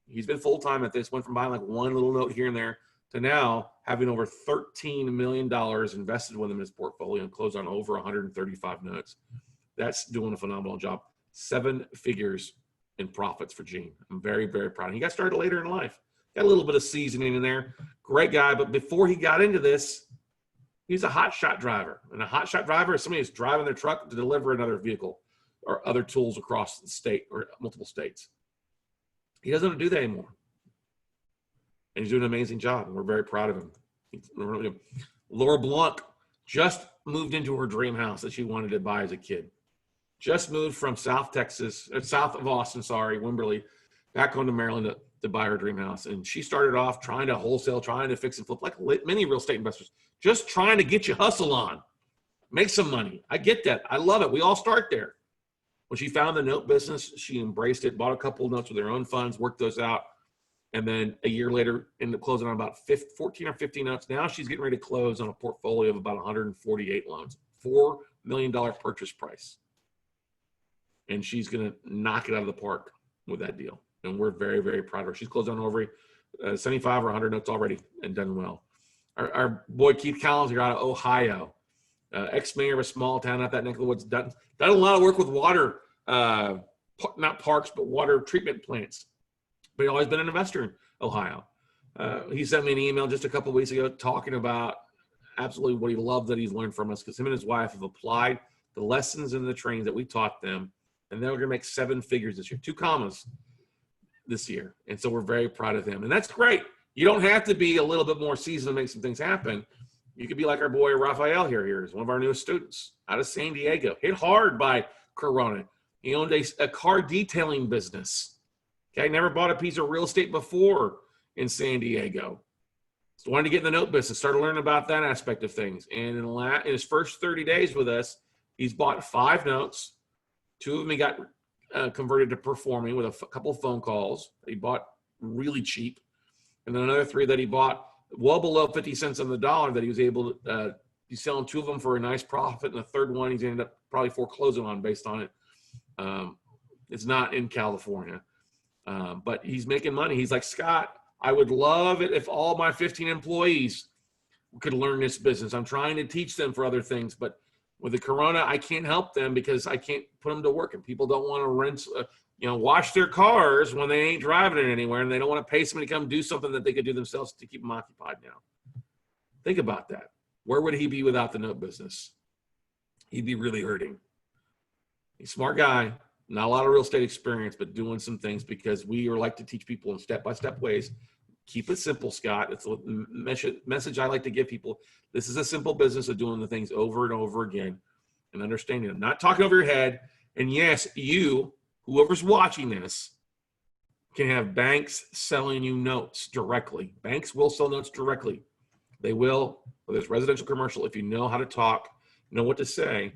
[SPEAKER 1] he's been full-time at this, went from buying like one little note here and there to now having over $13 million invested with him in his portfolio and closed on over 135 notes. That's doing a phenomenal job. 7 figures in profits for Gene. I'm very, very proud. He got started later in life. Got a little bit of seasoning in there. Great guy. But before he got into this, he's a hot shot driver. And a hot shot driver is somebody who's driving their truck to deliver another vehicle or other tools across the state or multiple states. He doesn't do that anymore. And he's doing an amazing job. And we're very proud of him. Laura Blanc just moved into her dream house that she wanted to buy as a kid. Just moved from south of Austin, Wimberley, back home to Maryland to buy her dream house. And she started off trying to wholesale, trying to fix and flip, like many real estate investors, just trying to get you hustle on, make some money. I get that. I love it. We all start there. When she found the note business, she embraced it, bought a couple of notes with her own funds, worked those out. And then a year later, ended up closing on about 14 or 15 notes. Now she's getting ready to close on a portfolio of about 148 loans, $4 million purchase price. And she's going to knock it out of the park with that deal. And we're very, very proud of her. She's closed on over 75 or 100 notes already and done well. Our boy Keith Collins here out of Ohio, ex-mayor of a small town out that neck of the woods, done a lot of work with water, not parks, but water treatment plants. But he's always been an investor in Ohio. He sent me an email just a couple of weeks ago talking about absolutely what he loved that he's learned from us, because him and his wife have applied the lessons and the trainings that we taught them. And they're going to make 7 figures this year, 2 commas this year. And so we're very proud of them. And that's great. You don't have to be a little bit more seasoned to make some things happen. You could be like our boy Rafael here. He's one of our newest students out of San Diego, hit hard by Corona. He owned a car detailing business. Okay, never bought a piece of real estate before in San Diego. So wanted to get in the note business, started learning about that aspect of things. And in his first 30 days with us, he's bought 5 notes. 2 of them he got converted to performing with a couple of phone calls that he bought really cheap. And then another 3 that he bought well below 50 cents on the dollar that he was able to, he's selling 2 of them for a nice profit. And the third one he's ended up probably foreclosing on based on it. It's not in California, but he's making money. He's like, Scott, I would love it if all my 15 employees could learn this business. I'm trying to teach them for other things, but with the Corona, I can't help them because I can't put them to work, and people don't want to rinse, wash their cars when they ain't driving it anywhere, and they don't want to pay somebody to come do something that they could do themselves to keep them occupied now. Think about that. Where would he be without the note business? He'd be really hurting. He's a smart guy, not a lot of real estate experience, but doing some things because we like to teach people in step-by-step ways. Keep it simple, Scott. It's a message I like to give people. This is a simple business of doing the things over and over again and understanding them, not talking over your head. And yes, you, whoever's watching this, can have banks selling you notes directly. Banks will sell notes directly. They will, whether it's residential, commercial, if you know how to talk, know what to say,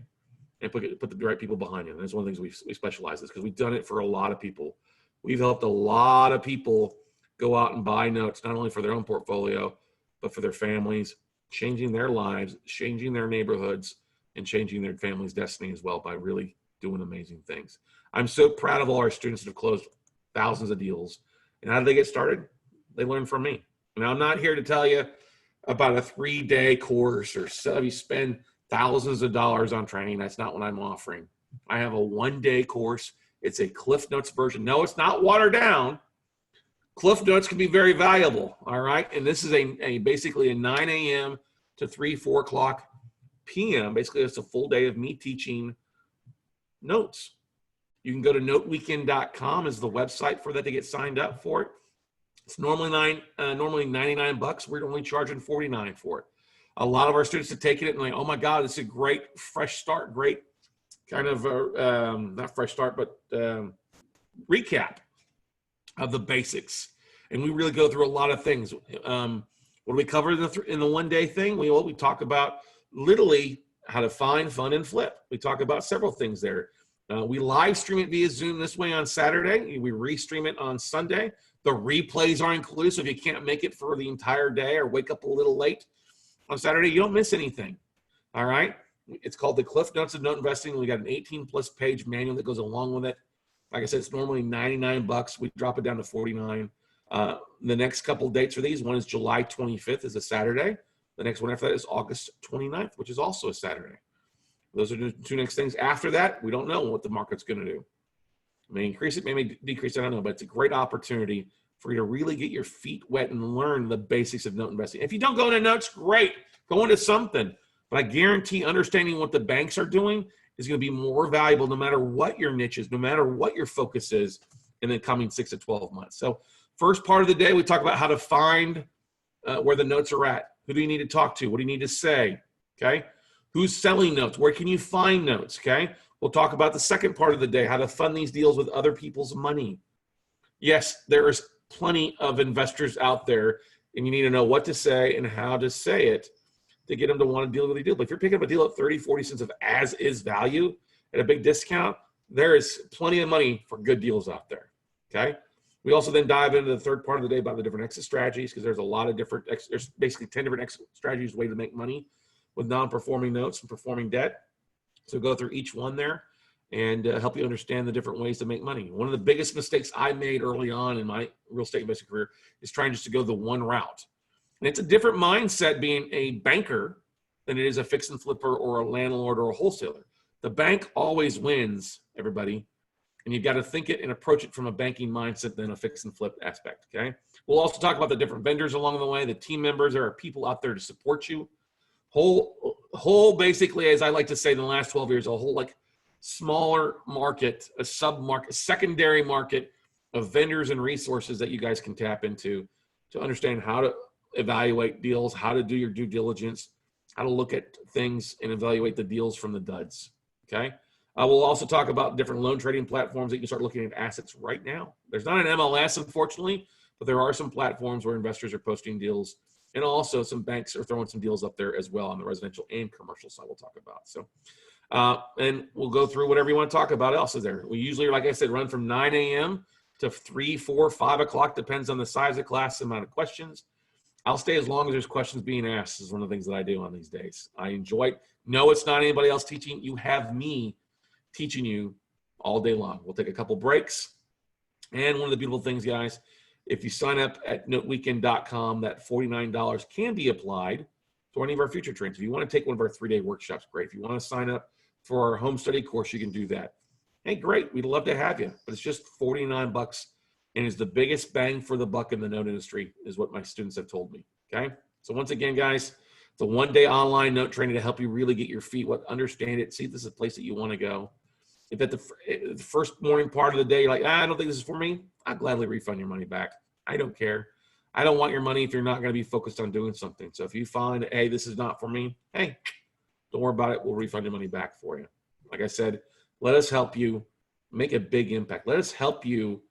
[SPEAKER 1] and put the right people behind you. And that's one of the things we specialize in, because we've done it for a lot of people. We've helped a lot of people go out and buy notes, not only for their own portfolio, but for their families, changing their lives, changing their neighborhoods, and changing their family's destiny as well by really doing amazing things. I'm so proud of all our students that have closed thousands of deals. And how did they get started? They learned from me. Now, I'm not here to tell you about a 3-day course or so you spend thousands of dollars on training. That's not what I'm offering. I have a 1-day course. It's a Cliff Notes version. No, it's not watered down. Cliff Notes can be very valuable, all right? And this is basically a 9 a.m. to 4 o'clock p.m. Basically, it's a full day of me teaching notes. You can go to noteweekend.com is the website for that to get signed up for it. It's normally $99. We're only charging $49 for it. A lot of our students have taken it and like, oh my God, it's a great fresh start, great kind of, not fresh start, but recap of the basics. And we really go through a lot of things. What do we cover in the 1-day thing? We talk about literally how to find, fund, and flip. We talk about several things there. We live stream it via Zoom this way on Saturday. We restream it on Sunday. The replays are included, so if you can't make it for the entire day or wake up a little late on Saturday, you don't miss anything. All right? It's called the Cliff Notes of Note Investing. We got an 18-plus page manual that goes along with it. Like I said, it's normally $99. We drop it down to $49. The next couple of dates for these, one is July 25th, is a Saturday. The next one after that is August 29th, which is also a Saturday. Those are the two next things. After that, we don't know what the market's going to do. It may increase it, may decrease it, I don't know, but it's a great opportunity for you to really get your feet wet and learn the basics of note investing. If you don't go into notes, great. Go into something. But I guarantee understanding what the banks are doing is going to be more valuable no matter what your niche is, no matter what your focus is in the coming 6 to 12 months. So first part of the day, we talk about how to find where the notes are at. Who do you need to talk to? What do you need to say? Okay. Who's selling notes? Where can you find notes? Okay. We'll talk about the second part of the day, how to fund these deals with other people's money. Yes, there is plenty of investors out there, and you need to know what to say and how to say it to get them to want to deal with a deal. But if you're picking up a deal at 30, 40 cents of as is value at a big discount, there is plenty of money for good deals out there. Okay. We also then dive into the third part of the day about the different exit strategies, because there's a lot of different, there's basically 10 different exit strategies, way to make money with non-performing notes and performing debt. So go through each one there and help you understand the different ways to make money. One of the biggest mistakes I made early on in my real estate investing career is trying just to go the one route. And it's a different mindset being a banker than it is a fix and flipper or a landlord or a wholesaler. The bank always wins, everybody. And you've got to think it and approach it from a banking mindset than a fix and flip aspect, okay? We'll also talk about the different vendors along the way, the team members. There are people out there to support you. Whole basically, as I like to say, in the last 12 years, a whole like smaller market, a sub-market, secondary market of vendors and resources that you guys can tap into to understand how to evaluate deals, how to do your due diligence, how to look at things and evaluate the deals from the duds, okay? We'll also talk about different loan trading platforms that you can start looking at assets right now. There's not an MLS, unfortunately, but there are some platforms where investors are posting deals, and also some banks are throwing some deals up there as well on the residential and commercial side we'll talk about. So, and we'll go through whatever you want to talk about else is there. We usually, like I said, run from 9 a.m. to 3, 4, 5 o'clock, depends on the size of class, the amount of questions. I'll stay as long as there's questions being asked is one of the things that I do on these days. I enjoy it. No, it's not anybody else teaching. You have me teaching you all day long. We'll take a couple breaks. And one of the beautiful things, guys, if you sign up at noteweekend.com, that $49 can be applied to any of our future trainings. If you want to take one of our 3-day workshops, great. If you want to sign up for our home study course, you can do that. Hey, great. We'd love to have you, but it's just $49 and is the biggest bang for the buck in the note industry is what my students have told me. Okay. So once again, guys, it's a 1-day online note training to help you really get your feet wet, understand it, see if this is a place that you want to go. If at the first morning part of the day, you're like, I don't think this is for me, I'll gladly refund your money back. I don't care. I don't want your money if you're not going to be focused on doing something. So if you find, hey, this is not for me, hey, don't worry about it. We'll refund your money back for you. Like I said, let us help you make a big impact. Let us help you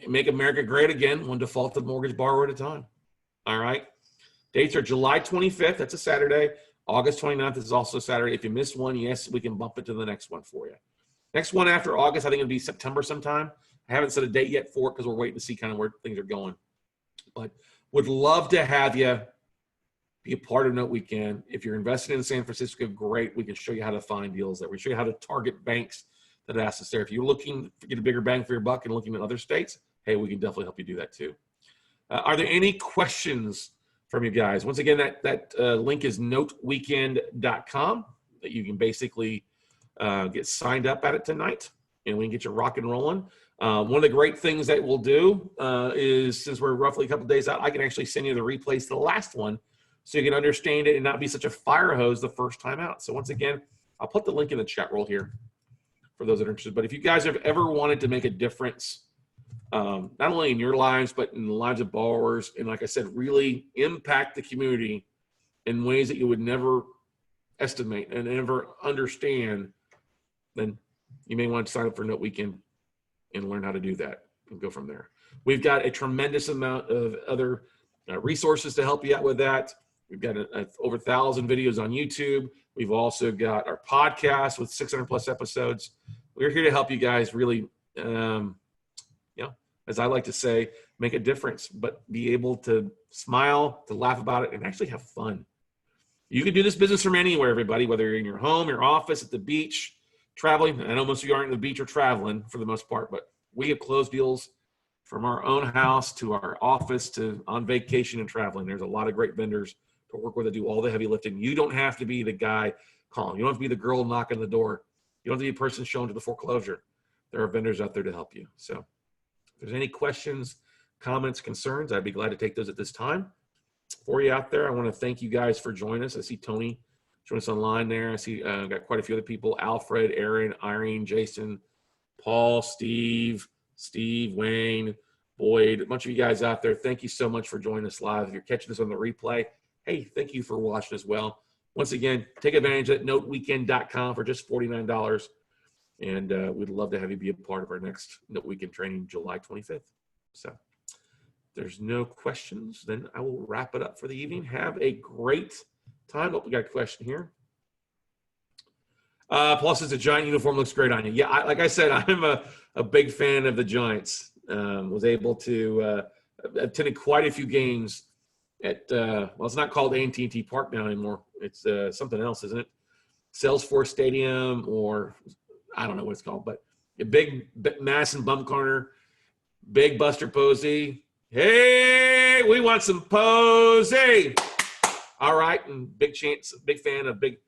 [SPEAKER 1] make America great again, one defaulted mortgage borrower at a time. All right. Dates are July 25th. That's a Saturday. August 29th is also Saturday. If you miss one, yes, we can bump it to the next one for you. Next one after August, I think it'll be September sometime. I haven't set a date yet for it because we're waiting to see kind of where things are going. But would love to have you be a part of Note Weekend. If you're invested in San Francisco, great. We can show you how to find deals there. We show you how to target banks that ask us there. If you're looking to get a bigger bang for your buck and looking at other states, hey, we can definitely help you do that too. Are there any questions from you guys? Once again, that link is noteweekend.com that you can basically get signed up at it tonight, and we can get you rock and rolling. One of the great things that we'll do is, since we're roughly a couple days out, I can actually send you the replays to the last one so you can understand it and not be such a fire hose the first time out. So once again, I'll put the link in the chat roll here for those that are interested. But if you guys have ever wanted to make a difference, not only in your lives, but in the lives of borrowers, and like I said, really impact the community in ways that you would never estimate and never understand, then you may want to sign up for Note Weekend and learn how to do that and go from there. We've got a tremendous amount of other resources to help you out with that. We've got over 1,000 videos on YouTube. We've also got our podcast with 600 plus episodes. We're here to help you guys really, as I like to say, make a difference, but be able to smile, to laugh about it, and actually have fun. You can do this business from anywhere, everybody, whether you're in your home, your office, at the beach, traveling. I know most of you aren't at the beach or traveling for the most part, but we have closed deals from our own house to our office to on vacation and traveling. There's a lot of great vendors to work with that do all the heavy lifting. You don't have to be the guy calling. You don't have to be the girl knocking the door. You don't have to be the person showing to the foreclosure. There are vendors out there to help you. So if there's any questions, comments, concerns, I'd be glad to take those at this time. For you out there, I want to thank you guys for joining us. I see Tony join us online there. I see got quite a few other people: Alfred, Aaron, Irene, Jason, Paul, Steve, Wayne, Boyd, a bunch of you guys out there. Thank you so much for joining us live. If you're catching this on the replay, hey, thank you for watching as well. Once again, take advantage of noteweekend.com for just $49. And we'd love to have you be a part of our next Note Weekend training, July 25th. So if there's no questions, then I will wrap it up for the evening. Have a great time. Oh, we got a question here. Plus, it's a Giant uniform. Looks great on you. Yeah, like I said, I'm a big fan of the Giants. Was able to attended quite a few games at, well, it's not called AT&T Park now anymore. It's something else, isn't it? Salesforce Stadium, or I don't know what it's called, but a big Mass and Bumgarner, big Buster Posey. Hey, we want some Posey. All right, and big fan of Big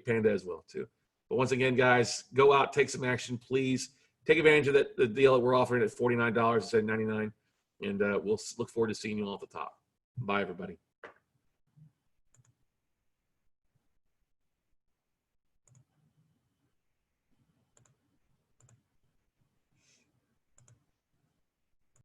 [SPEAKER 1] Panda as well too. But once again, guys, go out, take some action, please. Take advantage of the deal that we're offering at $49 instead of $99, and we'll look forward to seeing you all at the top. Bye, everybody.